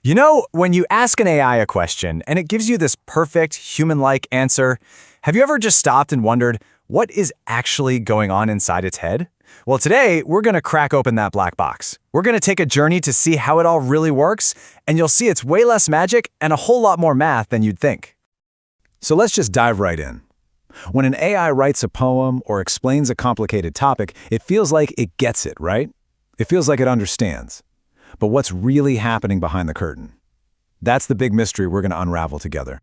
You know, when you ask an AI a question and it gives you this perfect human-like answer, have you ever just stopped and wondered what is actually going on inside its head? Well, today we're going to crack open that black box. We're going to take a journey to see how it all really works, and you'll see it's way less magic and a whole lot more math than you'd think. So let's just dive right in. When an AI writes a poem or explains a complicated topic, it feels like it gets it, right? It feels like it understands. But what's really happening behind the curtain? That's the big mystery we're going to unravel together.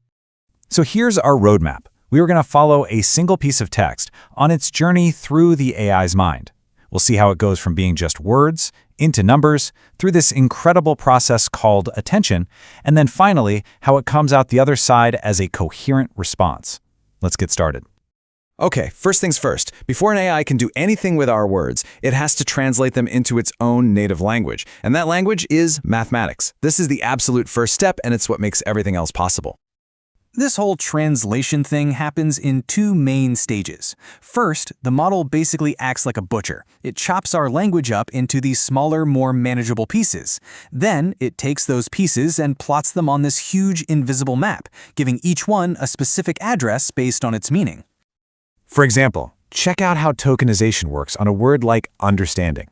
So here's our roadmap. We are going to follow a single piece of text on its journey through the AI's mind. We'll see how it goes from being just words into numbers through this incredible process called attention, and then finally, how it comes out the other side as a coherent response. Let's get started. Okay, first things first. Before an AI can do anything with our words, it has to translate them into its own native language. And that language is mathematics. This is the absolute first step, and it's what makes everything else possible. This whole translation thing happens in two main stages. First, the model basically acts like a butcher. It chops our language up into these smaller, more manageable pieces. Then, it takes those pieces and plots them on this huge invisible map, giving each one a specific address based on its meaning. For example, check out how tokenization works on a word like understanding.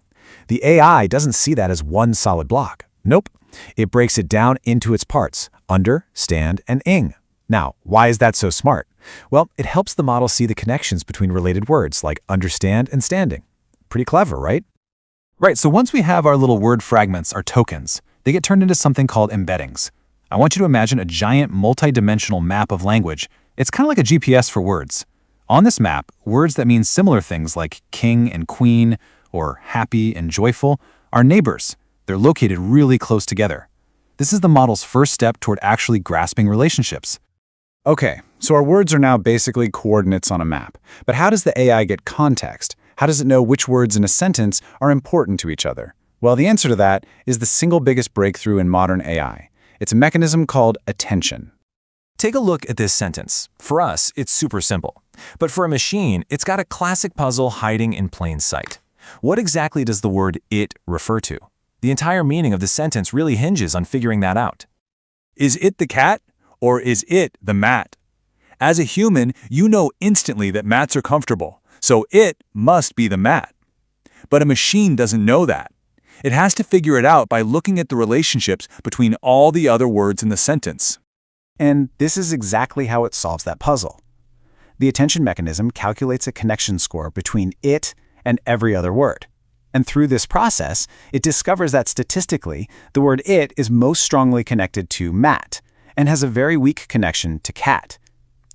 The AI doesn't see that as one solid block. Nope. It breaks it down into its parts, under, stand, and ing. Now, why is that so smart? Well, it helps the model see the connections between related words like understand and standing. Pretty clever, right? Right, so once we have our little word fragments, our tokens, they get turned into something called embeddings. I want you to imagine a giant multi-dimensional map of language. It's kind of like a GPS for words. On this map, words that mean similar things like king and queen or happy and joyful are neighbors. They're located really close together. This is the model's first step toward actually grasping relationships. Okay, so our words are now basically coordinates on a map. But how does the AI get context? How does it know which words in a sentence are important to each other? Well, the answer to that is the single biggest breakthrough in modern AI. It's a mechanism called attention. Take a look at this sentence. For us, it's super simple. But for a machine, it's got a classic puzzle hiding in plain sight. What exactly does the word "it" refer to? The entire meaning of the sentence really hinges on figuring that out. Is it the cat, or is it the mat? As a human, you know instantly that mats are comfortable, so it must be the mat. But a machine doesn't know that. It has to figure it out by looking at the relationships between all the other words in the sentence. And this is exactly how it solves that puzzle. The attention mechanism calculates a connection score between it and every other word. And through this process, it discovers that statistically, the word it is most strongly connected to mat and has a very weak connection to cat.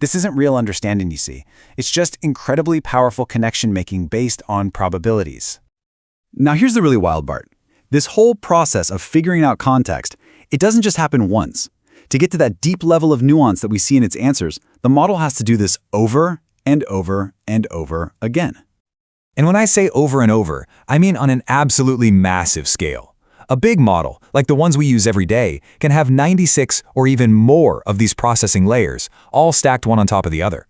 This isn't real understanding, you see. It's just incredibly powerful connection making based on probabilities. Now here's the really wild part. This whole process of figuring out context, it doesn't just happen once. To get to that deep level of nuance that we see in its answers, the model has to do this over and over and over again. And when I say over and over, I mean on an absolutely massive scale. A big model, like the ones we use every day, can have 96 or even more of these processing layers, all stacked one on top of the other.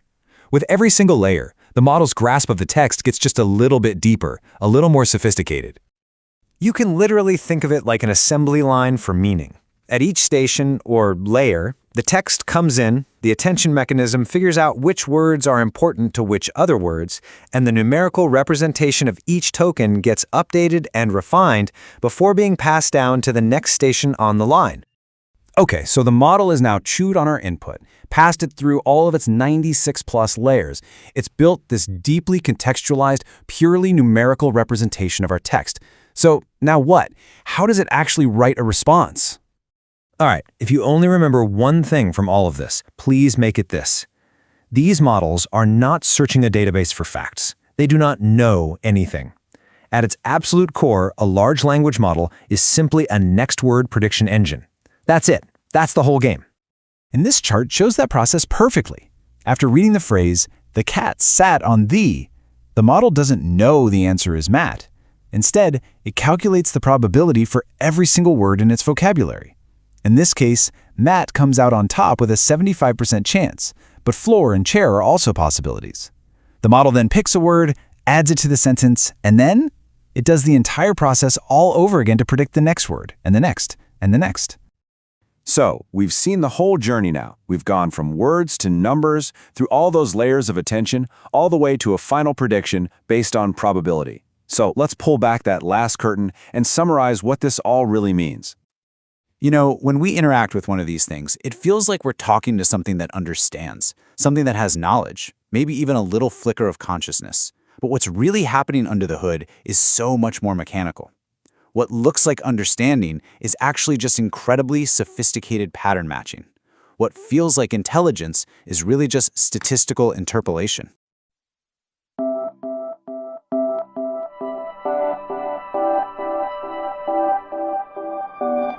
With every single layer, the model's grasp of the text gets just a little bit deeper, a little more sophisticated. You can literally think of it like an assembly line for meaning. At each station, or layer, the text comes in, the attention mechanism figures out which words are important to which other words, and the numerical representation of each token gets updated and refined before being passed down to the next station on the line. Okay, so the model is now chewed on our input, passed it through all of its 96+ layers. It's built this deeply contextualized, purely numerical representation of our text. So now what? How does it actually write a response? All right, if you only remember one thing from all of this, please make it this. These models are not searching a database for facts. They do not know anything. At its absolute core, a large language model is simply a next word prediction engine. That's it. That's the whole game. And this chart shows that process perfectly. After reading the phrase, "the cat sat on the model doesn't know the answer is mat. Instead, it calculates the probability for every single word in its vocabulary. In this case, mat comes out on top with a 75% chance, but floor and chair are also possibilities. The model then picks a word, adds it to the sentence, and then it does the entire process all over again to predict the next word, and the next, and the next. So, we've seen the whole journey now. We've gone from words to numbers, through all those layers of attention, all the way to a final prediction based on probability. So, let's pull back that last curtain and summarize what this all really means. You know, when we interact with one of these things, it feels like we're talking to something that understands, something that has knowledge, maybe even a little flicker of consciousness. But what's really happening under the hood is so much more mechanical. What looks like understanding is actually just incredibly sophisticated pattern matching. What feels like intelligence is really just statistical interpolation.